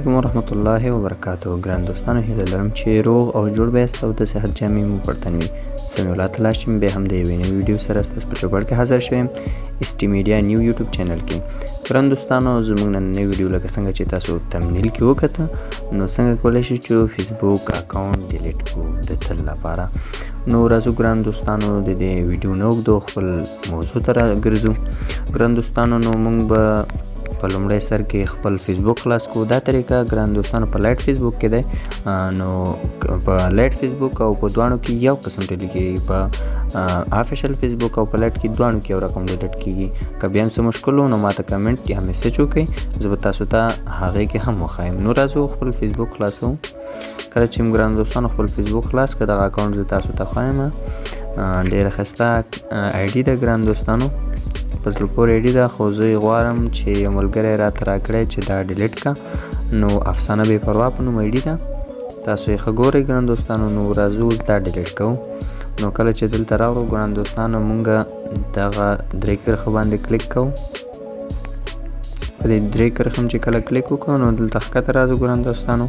علیکم ورحمت الله وبرکاته. ګران دوستانو، هیله لرم چې روغ او جوړ به یاست او د صحت جامې مو پر تن وي. سمې الله تعالی چې بیا هم د یوې نوې ویډیو سره ستاسو په چوپړ کې حاضر شوم اس ټي میډیا نیو یوټیوب چینل کې. ګران دوستانو، زموږ نننۍ ویډیو لکه څنګه چې تاسو تمنیل کې وکړه، نو څنګه کولی شئ چې فیسبوک اکاونټ ډیلیټ کړو د تل لپاره. نو راځو ګران دوستانو د دې ویډیو نه اوږدو، خپل موضوع ته راګرځو. ګران دوستانو، نو موږ به په لومړی سر کې خپل فیسبوک خلاص کوو. دا طریقه ګران دوستانو په لایټ فیسبوک کې دی. نو په لایټ فیسبوک او په دواړو کې یو قسم ډیلیټ کېږي. په افیشل فیسبوک او په لایټ کې دواړو کې یو رقم ډیلیټ کېږي. که بیا هم څه مشکل و نو ماته کمنټ یا میسج وکړئ، زه به تاسو ته هغې کې هم وښایم. نو راځو خپل فیسبوک خلاصوو. کله چې ګران دوستانو خپل فیسبوک خلاص کړه، دغه اکاونټ زه تاسو ته ښایم. ډېره ښایسته آی ډي ده ګران دوستانو، په زړه پورې آی ډي ده، خو زه یې غواړم چې یو ملګری راته راکړی چې دا ډیلیټ کړه. نو افسانه بې پروا په نوم آی ډي ده، تاسو یې ښه ګورئ ګران دوستانو. نو راځو دا ډیلیټ کوو. نو کله چې دلته راوړو ګران دوستانو، مونږ دغه درې کرښه باندې کلیک کوو. په دې درې کرښه چې کله کلیک وکړو نو دلته ښکته راځو ګران دوستانو.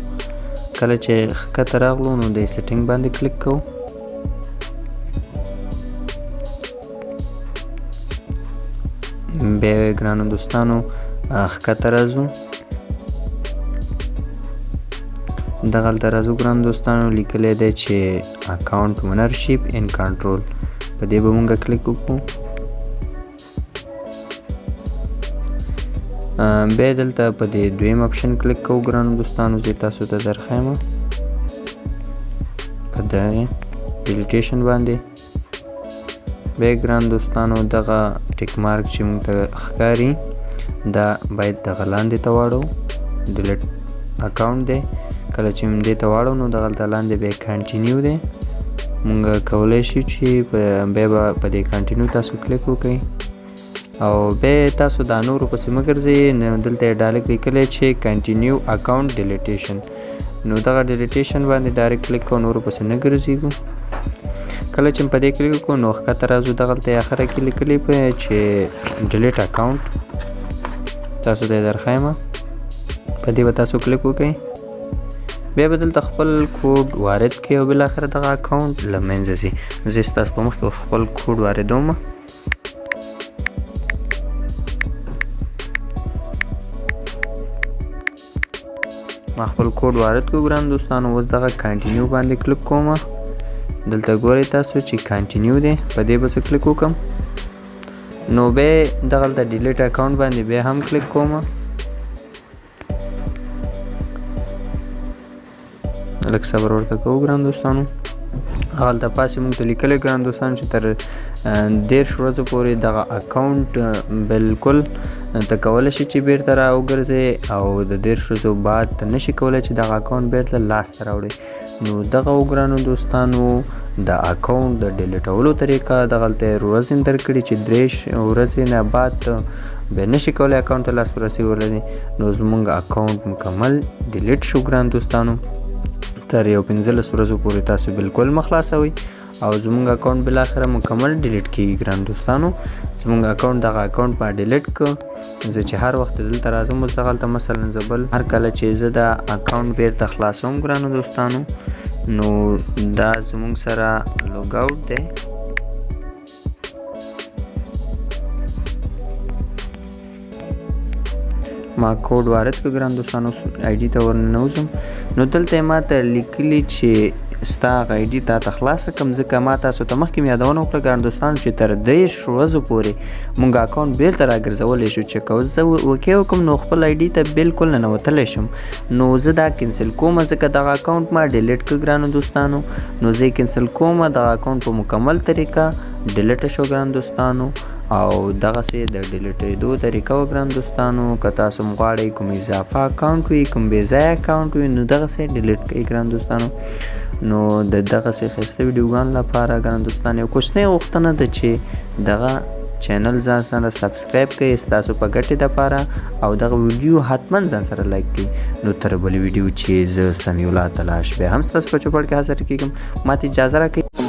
کله چې ښکته راغلو نو د سیټینګ باندې کلیک کوو. بیا ګرانو دوستانو ښکته راځو، دغلته راځو ګران دوستانو، لیکلی دی چې اکاونټ اونرشیپ ان کنټرول، په دې به مونږ کلیک وکړو. بیا دلته په دې دویم اپشن کلیک کوو ګرانو دوستانو، زه تاسو ته درښایم په دغې ډیلیټیشن باندې. بیا ګران دوستانو دغه ټیک مارک چې موږ ته ښکاري دا باید دغه لاندې ته واړو. ډیلیټ اکاونټ دی، کله چې موږ دې ته واړو نو دغلته لاندې بیا کنټینیو دی. موږ کولی شو چې بیا به په دې کنټینیو تاسو کلیک وکړئ او بیا تاسو دا نورو پسې مه ګرځئ. نو دلته یې ډایرکټ لیکلی چې کنټینیو اکاونټ ډیلیټیشن، نو دغه ډیلیټیشن باندې ډایرکټ کلیک کوو، نورو پسې نه ګرځېږو. کله چې په دې کلیک وکړو نو ښکته راځو، دغلته یې اخره کې لیکلي چې ډیلیټ اکاونټ، تاسو ته یې درښایم، په دې به تاسو کلیک وکړئ. بیا به دلته خپل کوډ وارد کړئ او بالاخره دغه اکاونټ له منځه ځي. زه ستاسو په مخ کې خپل کوډ واردوم. ما خپل کوډ وارد کړو ګران دوستانو. اوس دغه کنټینیو باندې کلیک کوم. دلته ګورئ تاسو چې کنټینیو دی، په دې به څه کلیک وکړم. نو بیا دغلته ډیلیټ اکاونټ باندې بیا هم کلیک کوم. لږ صبر ورته کوو ګران دوستانو. هغلته پاسې موږ ته لیکلی ګران دوستانو چې تر 10 ورځو پورې دغه اکاونټ بالکل ته کولی شي چې بیرته راوګرځئ او د 10 ورځو بعد ته نشي کولی چې دغه اکاونټ بیرته لاسته راوړئ. نو دغه ګرانو دوستانو د اکاونټ د ډیلیټولو طریقه دغلته یې ورځې درکړي چې 3 ورځې نه بعد بیا نشي کولی اکاونټ ته لاس ورسولی. نو زموږ اکاونټ مکمل ډیلیټ شو ګران دوستانو. تر یو 15 ورځو پورې تاسو بالکل مه خلاصوئ او زموږ اکاونټ بالاخره مکمل ډیلیټ کېږي ګران دوستانو. زموږ اکاونټ دغه اکاونټ ما ډیلیټ کړ. زه چې هر وخت دلته راځم، اوس دغلته مثلا زه بل هر کله چې زه دا اکاونټ بیرته خلاصوم ګرانو دوستانو، نو دا زموږ سره لوګ آوټ دی. ما کوډ وارد کړ ګران دوستانو، آی ډي ته ورننوځم. نو دلته یې ما ته لیکلي چې ستا هغه آی ډي تا ته خلاصه کړم، ځکه ما تاسو ته مخکې مې یادونه وکړه ګران دوستانو چې تر 10 ورځو پورې مونږ اکاونټ بیرته راګرځولی شو. چې که زه اوکې وکړم نو خپل آی ډي ته بالکل ننوتلی شم. نو زه دا کینسل کوم، ځکه دغه اکاونټ ما ډیلیټ کړ ګرانو دوستانو. نو زه یې کینسل کوم. دغه اکاونټ په مکمل طریقه ډیلیټ شو ګران دوستانو او دغسې د ډیلیټېدو طریقه وه ګران دوستانو. که تاسو هم غواړئ کوم اضافه اکاونټ وي، کوم بې ځایه اکاونټ وي، نو دغسې ډیلیټ کړئ ګران دوستانو. نو د دغسې ښایسته ویډیوګانو لپاره ګران دوستانو یو کوچنۍ غوښتنه ده چې دغه چینل ځان سره سبسکرایب کړئ ستاسو په ګټې دپاره او دغه ویډیو حتما ځان سره لایک کړئ. نو تر بلې ویډیو چې زه سمیع الله تلاش بیا هم ستاسو په چوپړ کې حاضر کېږم. ماته اجازه راکړئ.